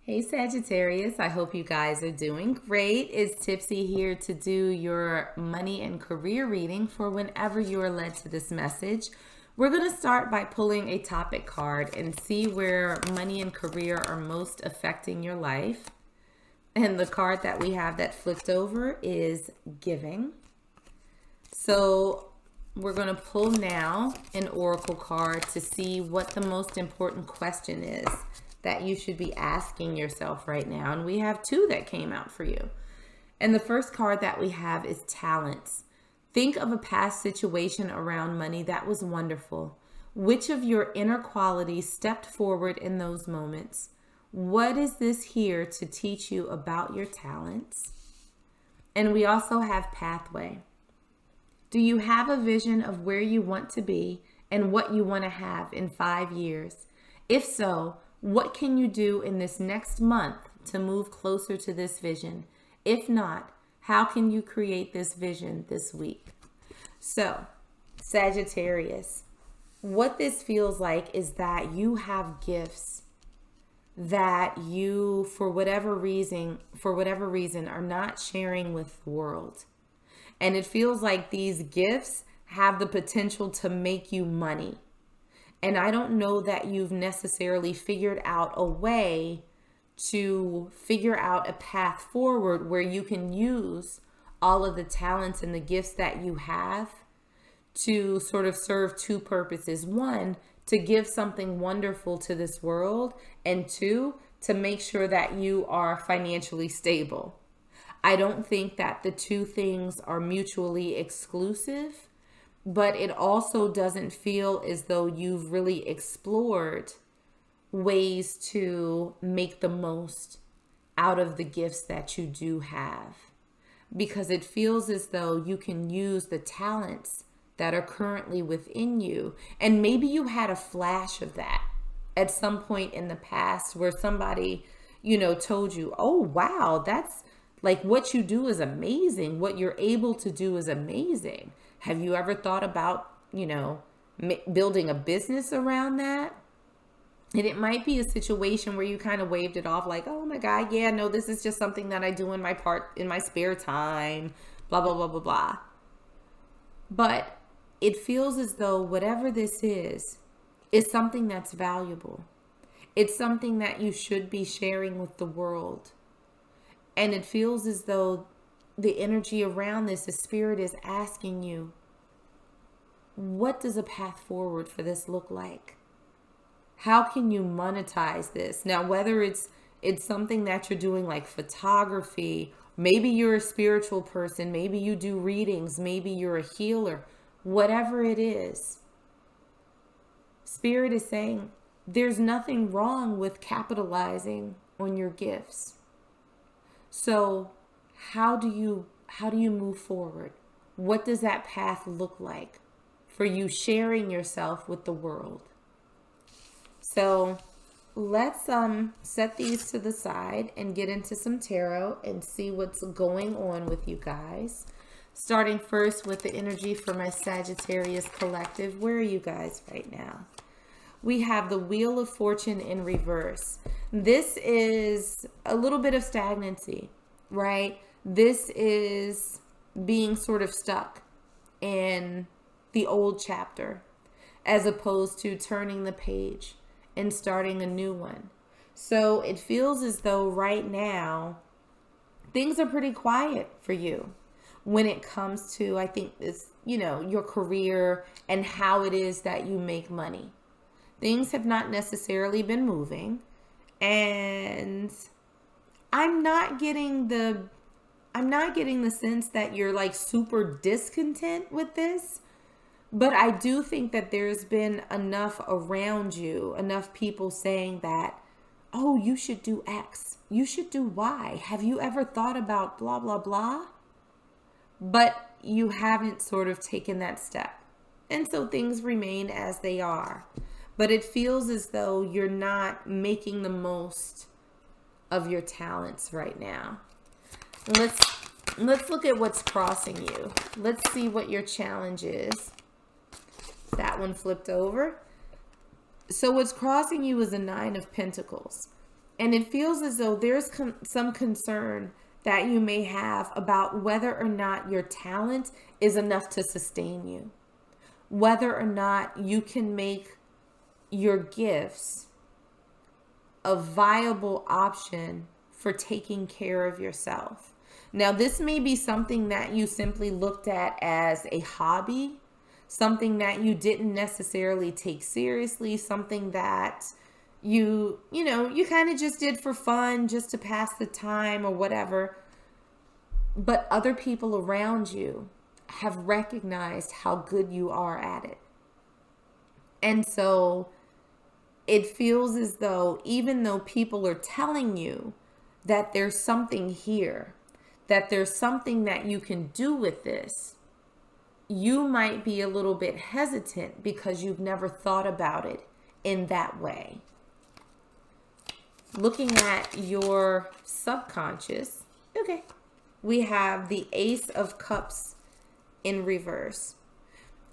Hey Sagittarius, I hope you guys are doing great. It's Tipsy here to do your money and career reading for whenever you are led to this message. We're going to start by pulling a topic card and see where money and career are most affecting your life. And the card that we have that flipped over is giving. So we're going to pull now an oracle card to see what the most important question is that you should be asking yourself right now. And we have two that came out for you. And the first card that we have is talents. Think of a past situation around money that was wonderful. Which of your inner qualities stepped forward in those moments? What is this here to teach you about your talents? And we also have pathway. Do you have a vision of where you want to be and what you want to have in 5 years? If so, what can you do in this next month to move closer to this vision? If not, how can you create this vision this week? So, Sagittarius, what this feels like is that you have gifts that you, for whatever reason, are not sharing with the world. And it feels like these gifts have the potential to make you money. And I don't know that you've necessarily figured out a way to figure out a path forward where you can use all of the talents and the gifts that you have to sort of serve two purposes. One, to give something wonderful to this world. And two, to make sure that you are financially stable. I don't think that the two things are mutually exclusive. But it also doesn't feel as though you've really explored ways to make the most out of the gifts that you do have. Because it feels as though you can use the talents that are currently within you. And maybe you had a flash of that at some point in the past where somebody, told you, oh, wow, that's like what you do is amazing. What you're able to do is amazing. Have you ever thought about, building a business around that? And it might be a situation where you kind of waved it off like, oh my God, yeah, no, this is just something that I do in my spare time, blah, blah, blah, blah, blah. But it feels as though whatever this is something that's valuable. It's something that you should be sharing with the world. And it feels as though the energy around this, the spirit is asking you, what does a path forward for this look like? How can you monetize this? Now, whether it's something that you're doing like photography, maybe you're a spiritual person, maybe you do readings, maybe you're a healer, whatever it is, Spirit is saying there's nothing wrong with capitalizing on your gifts. So how do you move forward? What does that path look like for you sharing yourself with the world? So let's set these to the side and get into some tarot and see what's going on with you guys. Starting first with the energy for my Sagittarius collective. Where are you guys right now? We have the Wheel of Fortune in reverse. This is a little bit of stagnancy, right? This is being sort of stuck in the old chapter as opposed to turning the page and starting a new one. So it feels as though right now things are pretty quiet for you when it comes to, I think, this, your career and how it is that you make money. Things have not necessarily been moving, and I'm not getting the sense that you're like super discontent with this, but I do think that there's been enough around you, enough people saying that, oh, you should do X, you should do Y. Have you ever thought about blah, blah, blah? But you haven't sort of taken that step. And so things remain as they are. But it feels as though you're not making the most of your talents right now. Let's look at what's crossing you. Let's see what your challenge is. That one flipped over. So what's crossing you is a 9 of Pentacles. And it feels as though there's some concern that you may have about whether or not your talent is enough to sustain you, whether or not you can make your gifts a viable option for taking care of yourself. Now, this may be something that you simply looked at as a hobby, something that you didn't necessarily take seriously, something that you kind of just did for fun, just to pass the time or whatever. But other people around you have recognized how good you are at it. And so it feels as though, even though people are telling you that there's something here, that there's something that you can do with this, you might be a little bit hesitant because you've never thought about it in that way. Looking at your subconscious, okay, we have the Ace of Cups in reverse.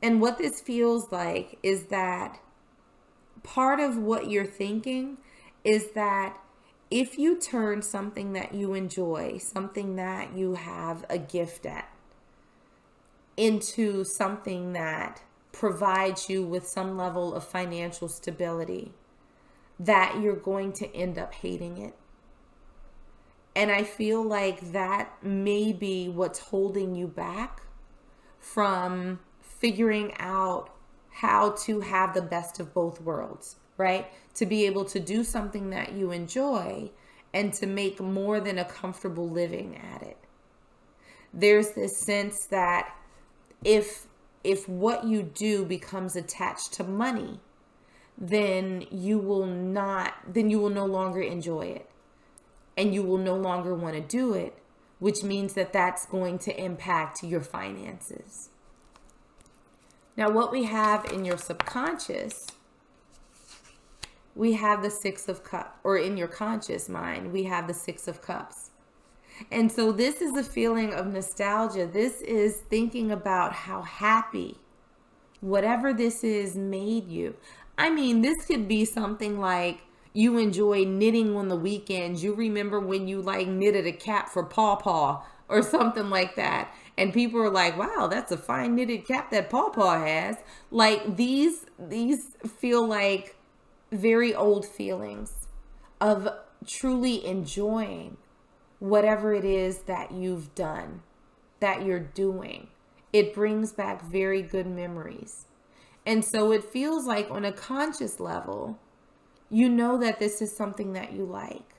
And what this feels like is that part of what you're thinking is that if you turn something that you enjoy, something that you have a gift at, into something that provides you with some level of financial stability, that you're going to end up hating it. And I feel like that may be what's holding you back from figuring out how to have the best of both worlds, right? To be able to do something that you enjoy and to make more than a comfortable living at it. There's this sense that if what you do becomes attached to money, then you will no longer enjoy it, and you will no longer want to do it, which means that that's going to impact your finances. Now, what we have in your subconscious, we have the Six of Cups, or in your conscious mind, we have the Six of Cups. And so this is a feeling of nostalgia. This is thinking about how happy whatever this is made you. I mean, this could be something like you enjoy knitting on the weekends. You remember when you knitted a cap for Paw Paw or something like that. And people are like, wow, that's a fine knitted cap that Paw Paw has. These feel like very old feelings of truly enjoying whatever it is that you've done, that you're doing. It brings back very good memories. And so it feels like on a conscious level, you know that this is something that you like.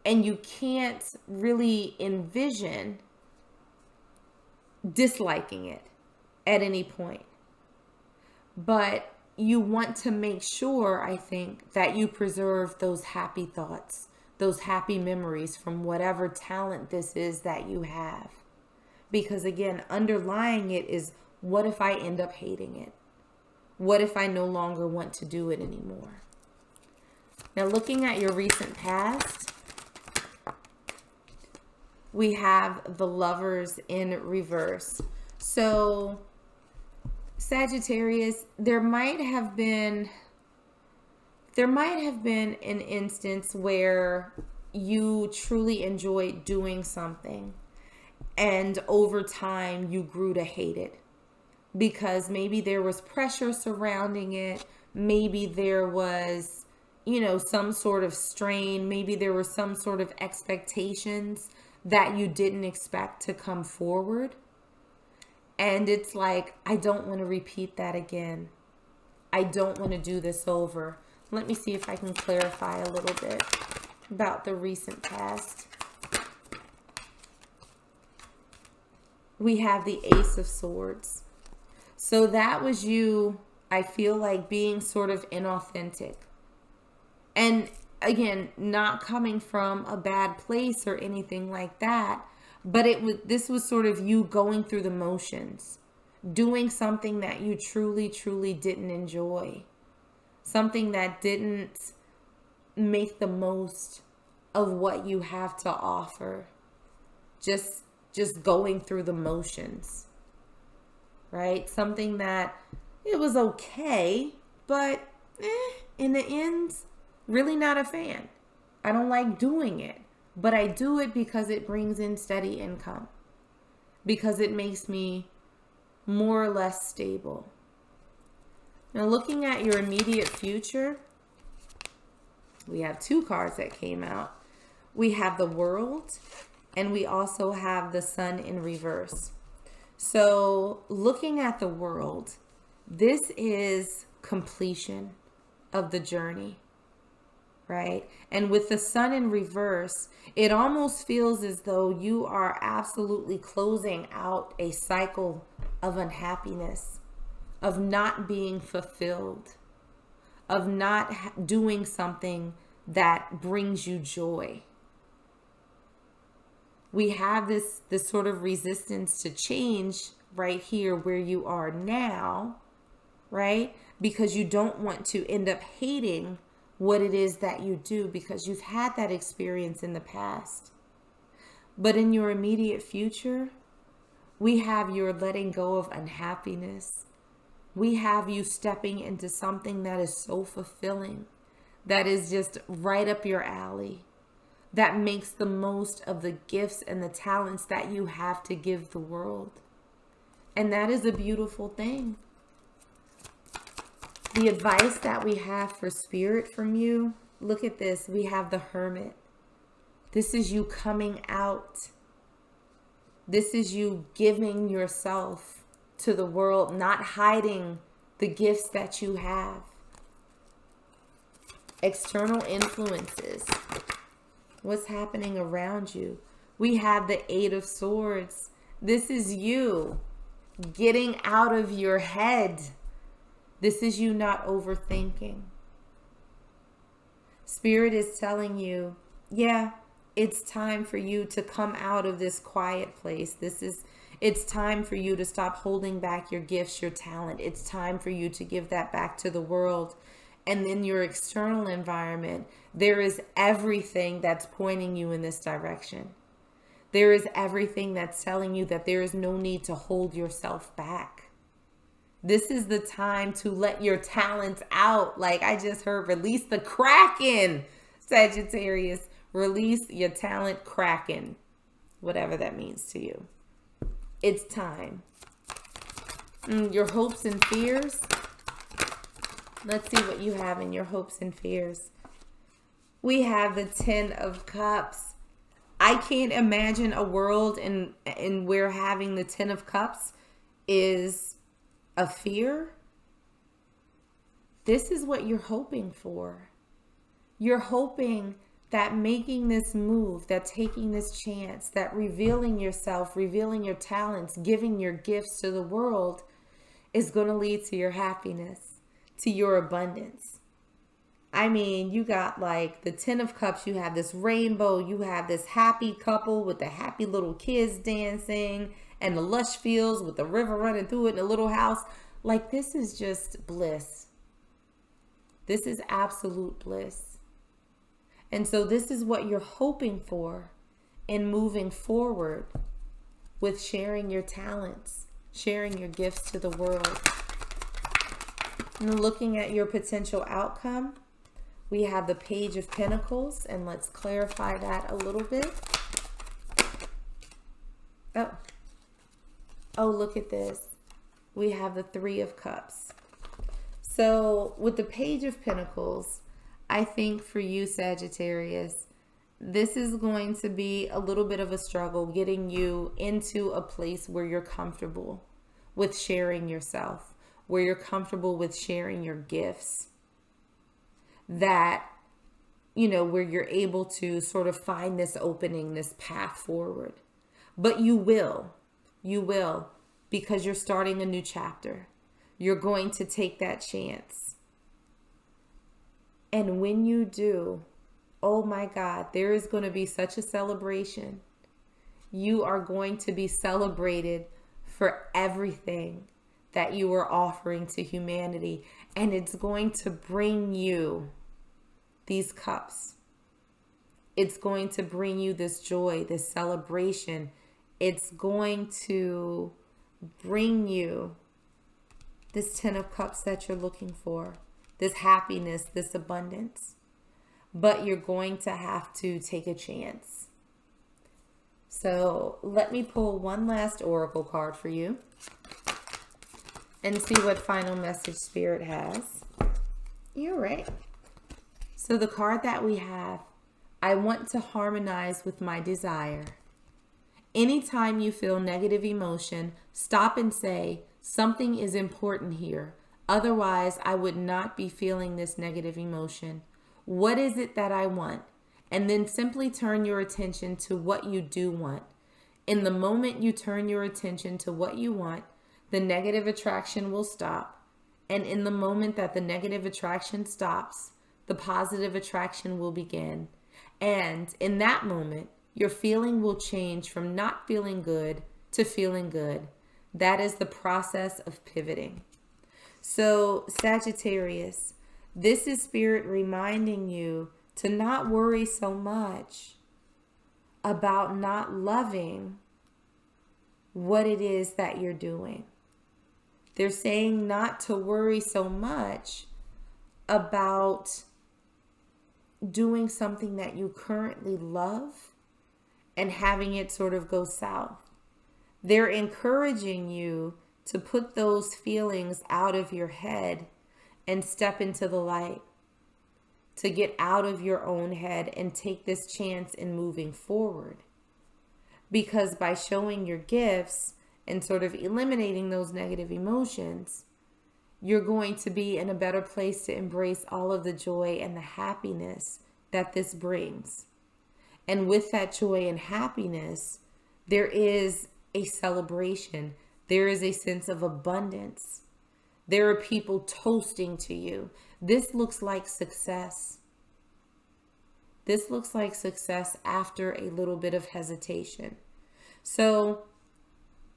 And you can't really envision disliking it at any point. But you want to make sure, I think, that you preserve those happy thoughts, those happy memories from whatever talent this is that you have. Because again, underlying it is, what if I end up hating it? What if I no longer want to do it anymore? Now, looking at your recent past, we have the Lovers in reverse. So, Sagittarius, there might have been an instance where you truly enjoyed doing something, and over time you grew to hate it because maybe there was pressure surrounding it. Maybe there was, some sort of strain. Maybe there were some sort of expectations that you didn't expect to come forward. And it's like, I don't want to repeat that again. I don't want to do this over. Let me see if I can clarify a little bit about the recent past. We have the Ace of Swords. So that was you, I feel like, being sort of inauthentic. And again, not coming from a bad place or anything like that, but this was sort of you going through the motions, doing something that you truly, truly didn't enjoy, something that didn't make the most of what you have to offer, just going through the motions, right? Something that it was okay, but in the end, really not a fan. I don't like doing it, but I do it because it brings in steady income, because it makes me more or less stable. Now, looking at your immediate future, we have two cards that came out. We have the World, and we also have the Sun in reverse. So looking at the World, this is completion of the journey, right? And with the Sun in reverse, it almost feels as though you are absolutely closing out a cycle of unhappiness, of not being fulfilled, of not doing something that brings you joy. We have this sort of resistance to change right here where you are now, right? Because you don't want to end up hating what it is that you do, because you've had that experience in the past. But in your immediate future, we have your letting go of unhappiness. We have you stepping into something that is so fulfilling, that is just right up your alley, that makes the most of the gifts and the talents that you have to give the world. And that is a beautiful thing. The advice that we have for Spirit from you, look at this. We have the Hermit. This is you coming out. This is you giving yourself to the world, not hiding the gifts that you have. External influences. What's happening around you? We have the Eight of Swords. This is you getting out of your head. This is you not overthinking. Spirit is telling you, yeah, it's time for you to come out of this quiet place. It's time for you to stop holding back your gifts, your talent. It's time for you to give that back to the world. And in your external environment, there is everything that's pointing you in this direction. There is everything that's telling you that there is no need to hold yourself back. This is the time to let your talents out. Like I just heard, release the Kraken, Sagittarius. Release your talent Kraken, whatever that means to you. It's time. Your hopes and fears. Let's see what you have in your hopes and fears. We have the Ten of Cups. I can't imagine a world in where having the Ten of Cups is a fear. This is what you're hoping for. You're hoping that making this move, that taking this chance, that revealing yourself, revealing your talents, giving your gifts to the world is going to lead to your happiness, to your abundance. I mean, you got like the Ten of Cups, you have this rainbow, you have this happy couple with the happy little kids dancing and the lush fields with the river running through it in a little house. Like this is just bliss. This is absolute bliss. And so this is what you're hoping for in moving forward with sharing your talents, sharing your gifts to the world. And looking at your potential outcome, we have the Page of Pentacles, and let's clarify that a little bit. Oh, look at this. We have the Three of Cups. So with the Page of Pentacles, I think for you, Sagittarius, this is going to be a little bit of a struggle getting you into a place where you're comfortable with sharing yourself, where you're comfortable with sharing your gifts, that, you know, where you're able to sort of find this opening, this path forward. But you will, because you're starting a new chapter. You're going to take that chance. And when you do, oh my God, there is going to be such a celebration. You are going to be celebrated for everything that you are offering to humanity. And it's going to bring you these cups. It's going to bring you this joy, this celebration. It's going to bring you this Ten of Cups that you're looking for, this happiness, this abundance. but you're going to have to take a chance. So let me pull one last oracle card for you and see what final message Spirit has. You're right. So the card that we have, I want to harmonize with my desire. Anytime you feel negative emotion, stop and say, something is important here. Otherwise, I would not be feeling this negative emotion. What is it that I want? And then simply turn your attention to what you do want. In the moment you turn your attention to what you want, the negative attraction will stop. And in the moment that the negative attraction stops, the positive attraction will begin. And in that moment, your feeling will change from not feeling good to feeling good. That is the process of pivoting. So, Sagittarius, this is Spirit reminding you to not worry so much about not loving what it is that you're doing. They're saying not to worry so much about doing something that you currently love and having it sort of go south. They're encouraging you to put those feelings out of your head and step into the light, to get out of your own head and take this chance in moving forward. Because by showing your gifts and sort of eliminating those negative emotions, you're going to be in a better place to embrace all of the joy and the happiness that this brings. And with that joy and happiness, there is a celebration. There is a sense of abundance. There are people toasting to you. This looks like success. This looks like success after a little bit of hesitation. So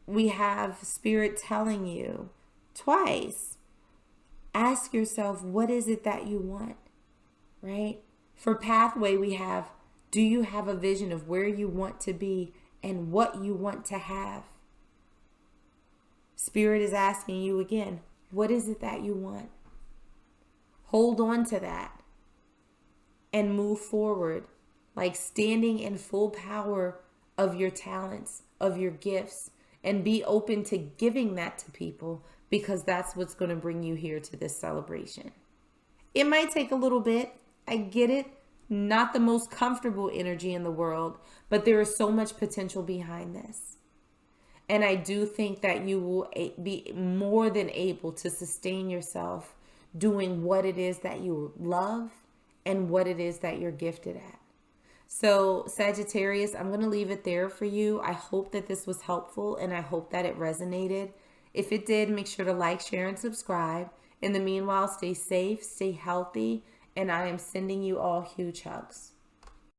we have Spirit telling you twice, ask yourself, what is it that you want, right? For pathway, we have, do you have a vision of where you want to be and what you want to have? Spirit is asking you again, what is it that you want? Hold on to that and move forward, like standing in full power of your talents, of your gifts, and be open to giving that to people, because that's what's going to bring you here to this celebration. It might take a little bit. I get it. Not the most comfortable energy in the world, but there is so much potential behind this. And I do think that you will be more than able to sustain yourself doing what it is that you love and what it is that you're gifted at. So Sagittarius, I'm going to leave it there for you. I hope that this was helpful and I hope that it resonated. If it did, make sure to like, share, and subscribe. In the meanwhile, stay safe, stay healthy, and I am sending you all huge hugs.